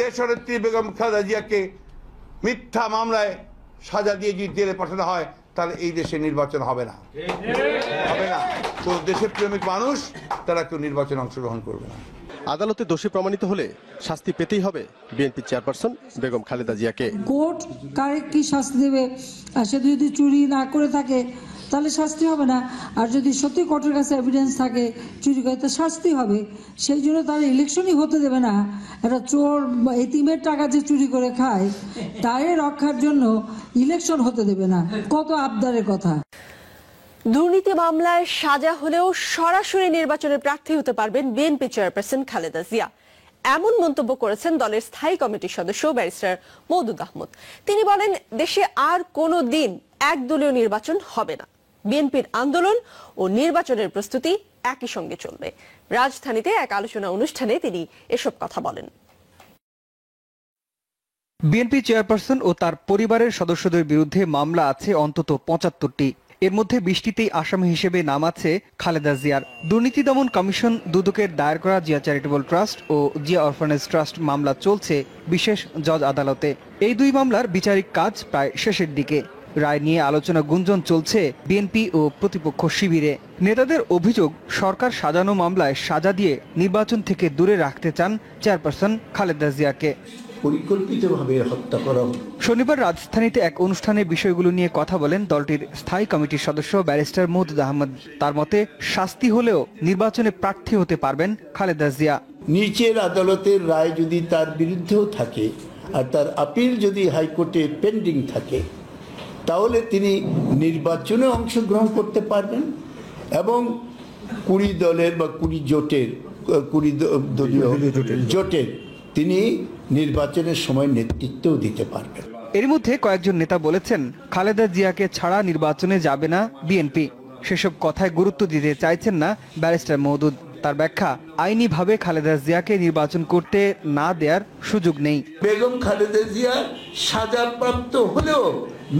দেশনেত্রী বেগম খালেদা জিয়াকে মিথ্যা মামলায় সাজা দিয়ে যদি জেলে পাঠানো হয় তাহলে এই দেশে নির্বাচন হবে না। তো দেশের প্রেমিক মানুষ তারা কেউ নির্বাচনে অংশগ্রহণ করবে না। আদালতে দোষী প্রমাণিত হলে শাস্তি পেতেই হবে বিএনপি চেয়ারপারসন বেগম খালেদা জিয়াকে। কোর্ট কারে কি শাস্তি দেবে, সে যদি চুরি না করে থাকে তাহলে শাস্তি হবে না, আর যদি সত্যি কোর্টের কাছে এভিডেন্স থাকে চুরি করে তো শাস্তি হবে। সেই জন্য তারা ইলেকশনই হতে দেবে না। একটা চোর এতিমের টাকা যে চুরি করে খায় তারে রক্ষার জন্য ইলেকশন হতে দেবে না। কত আবদারের কথা। দুর্নীতি মামলায় সাজা হলেও সরাসরি নির্বাচনে প্রার্থী হতে পারবেন বিএনপি চেয়ারপারসন খালেদা জিয়া, এমন মন্তব্য করেছেন দলের স্থায়ী কমিটির সদস্য ব্যারিস্টার মওদুদ আহমদ। তিনি বলেন, দেশে আর কোনো দিন একদলীয় নির্বাচন হবে না। বিএনপির আন্দোলন ও নির্বাচনের প্রস্তুতি একই সঙ্গে চলবে। রাজধানীতে এক আলোচনা অনুষ্ঠানে তিনি এসব কথা বলেন। বিএনপি চেয়ারপারসন ও তার পরিবারের সদস্যদের বিরুদ্ধে মামলা আছে অন্তত ৭৫টি। এর মধ্যে ২০টিতেই আসামি হিসেবে নাম আছে খালেদা জিয়ার। দুর্নীতি দমন কমিশন দুদকের দায়ের করা জিয়া চ্যারিটেবল ট্রাস্ট ও জিয়া অরফানেজ ট্রাস্ট মামলা চলছে বিশেষ জজ আদালতে। এই দুই মামলার বিচারিক কাজ প্রায় শেষের দিকে। রায় নিয়ে আলোচনা গুঞ্জন চলছে বিএনপি ও প্রতিপক্ষ শিবিরে। নেতাদের অভিযোগ, সরকার সাজানো মামলায় সাজা দিয়ে নির্বাচন থেকে দূরে রাখতে চান চেয়ারপারসন খালেদা জিয়াকে। পরিকল্পিতভাবে হত্যা করা। শনিবার রাজধানীতে এক অনুষ্ঠানে বিষয়গুলো নিয়ে কথা বলেন দলটির স্থায়ী কমিটির সদস্য ব্যারিস্টার মওদুদ আহমদ। তার মতে, শাস্তি হলেও নির্বাচনে প্রার্থী হতে পারবেন খালেদা জিয়া। নিচের আদালতের রায় যদি তার বিরুদ্ধেও থাকে আর তার আপিল যদি হাইকোর্টে পেন্ডিং থাকে তাহলে তিনি নির্বাচনে অংশগ্রহণ করতে পারবেন এবং ২০ দলের বা ২০ দলীয় জোটের তিনি নির্বাচনের সময় নেতৃত্বও দিতে পারবেন। এর মধ্যে কয়েকজন নেতা বলেছেন, খালেদা জিয়াকে ছাড়া নির্বাচনে যাবে না বিএনপি। সেসব কথায় গুরুত্ব দিতে চাইছেন না ব্যারিস্টার মওদুদ। তার ব্যাখ্যা, আইনিভাবে খালেদা জিয়াকে নির্বাচন করতে না দেওয়ার সুযোগ নেই। বেগম খালেদা জিয়া সাজাপ্রাপ্ত হলেও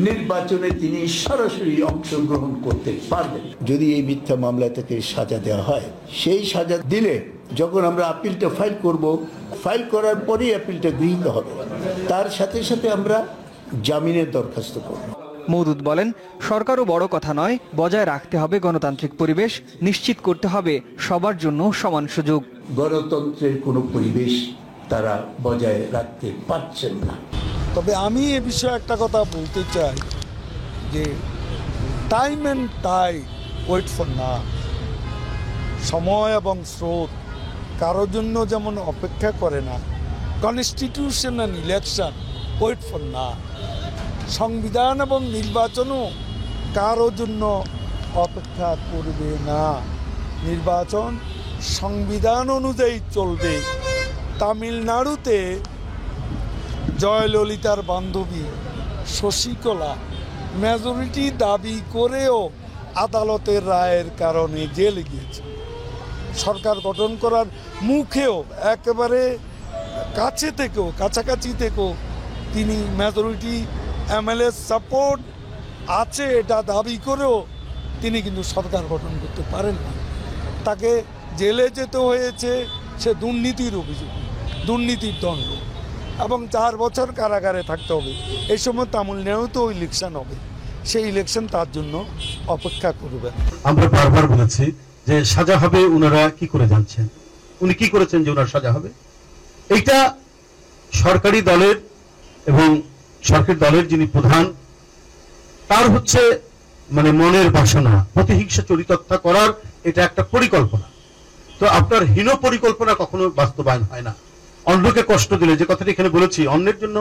নির্বাচনে তিনি সরাসরি অংশগ্রহণ করতে পারবেন যদি এই মিথ্যা মামলা থেকে সাজা দেওয়া হয়। সেই সাজা দিলে যখন আমরা আপিলটা ফাইল করব, ফাইল করার পরেই আপিলটা গৃহীত হবে, তার সাথে সাথে আমরা জামিনের দরখাস্ত করব। মওদুদ বলেন, সরকারও বড় কথা নয়, বজায় রাখতে হবে গণতান্ত্রিক পরিবেশ, নিশ্চিত করতে হবে সবার জন্য সমান সুযোগ। গণতন্ত্রের কোনো পরিবেশ তারা বজায় রাখতে পারছেন না। তবে আমি এ বিষয়ে একটা কথা বলতে চাই যে time and tide wait for না। সময় এবং স্রোত কারোর জন্য যেমন অপেক্ষা করে না, constitution and election wait for না। সংবিধান এবং নির্বাচনও কারোর জন্য অপেক্ষা করবে না। নির্বাচন সংবিধান অনুযায়ী চলবে। তামিলনাড়ুতে জয়ললিতার বান্ধবী শশীকলা মেজরিটি দাবি করেও আদালতের রায়ের কারণে জেলে গিয়েছে। সরকার গঠন করার মুখেও একেবারে কাছাকাছি থেকেও তিনি মেজরিটি এমএলএ সাপোর্ট আছে এটা দাবি করেও তিনি কিন্তু সরকার গঠন করতে পারেন না। তাকে জেলে যেতে হয়েছে সে দুর্নীতির অভিযোগ, দুর্নীতির দণ্ড, এবং 4 বছর কারাগারে থাকতে হবে। এই সময় তামিলনাড়ুতেও ইলেকশন হবে, সেই ইলেকশন তার জন্য অপেক্ষা করবে। আমরা বারবার বলেছি যে সাজা হবে, ওনারা কি করে জানছেন? উনি কি করেছেন যে ওনার সাজা হবে? এইটা সরকারি দলের এবং সরকারি দলের যিনি প্রধান, তার হচ্ছে মানে মনের বাসনা, প্রতিহিংসা চরিতার্থ করার এটা একটা পরিকল্পনা। তো আপনার হীন পরিকল্পনা কখনো বাস্তবায়ন হয় না। অন্যকে কষ্ট দিলে, যে কথাটি এখানে বলেছি, অন্যের জন্য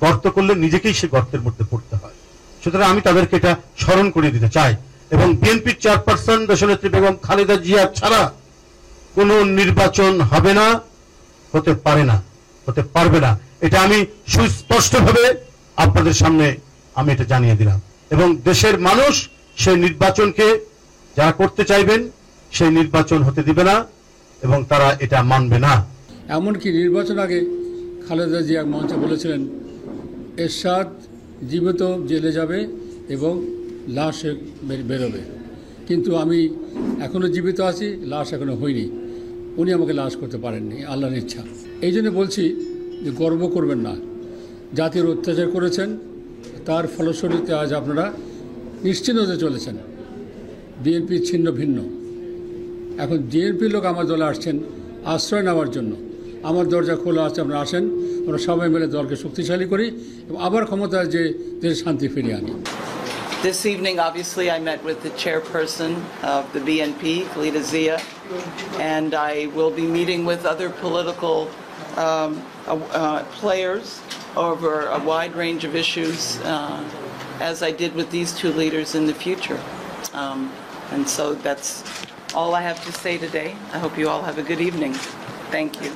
গর্ত করলে নিজেকেই সে গর্তের মধ্যে পড়তে হয়। সুতরাং আমি তাদেরকে এটা স্মরণ করিয়ে দিতে চাই। এবং বিএনপির চেয়ারপারসন দেশনেত্রী বেগম খালেদা জিয়া ছাড়া কোনো নির্বাচন হবে না, হতে পারে না, হতে পারবে না। এটা আমি সুস্পষ্টভাবে আপনাদের সামনে আমি এটা জানিয়ে দিলাম। এবং দেশের মানুষ সেই নির্বাচনকে যারা করতে চাইবেন সেই নির্বাচন হতে দিবে না এবং তারা এটা মানবে না। এমনকি নির্বাচন আগে খালেদা জিয়া মঞ্চে বলেছিলেন, এরশাদ জীবিত জেলে যাবে এবং লাশ বেরোবে, কিন্তু আমি এখনো জীবিত আছি, লাশ এখনো হয়নি। উনি আমাকে লাশ করতে পারেননি, আল্লাহর ইচ্ছা। এই জন্য বলছি যে গর্ব করবেন না, জাতির অত্যাচার করেছেন, তার ফলশ্রুতিতে আজ আপনারা নিশ্চিন্ত হতে চলেছেন। বিএনপি ছিন্ন ভিন্ন, এখন বিএনপির লোক আমার দলে আসছেন আশ্রয় নেওয়ার জন্য। আমার দরজা খোলা আছে, আপনারা আসেন, আমরা সবাই মিলে দলকে শক্তিশালী করি এবং আবার ক্ষমতায় যে দেশে শান্তি ফিরিয়ে আনি। This evening, obviously, I met with the chairperson of the BNP, Khalida Zia, and I will be meeting with other political players over a wide range of issues, as I did with these two leaders in the future. And so that's all I have to say today. I hope you all have a good evening. Thank you.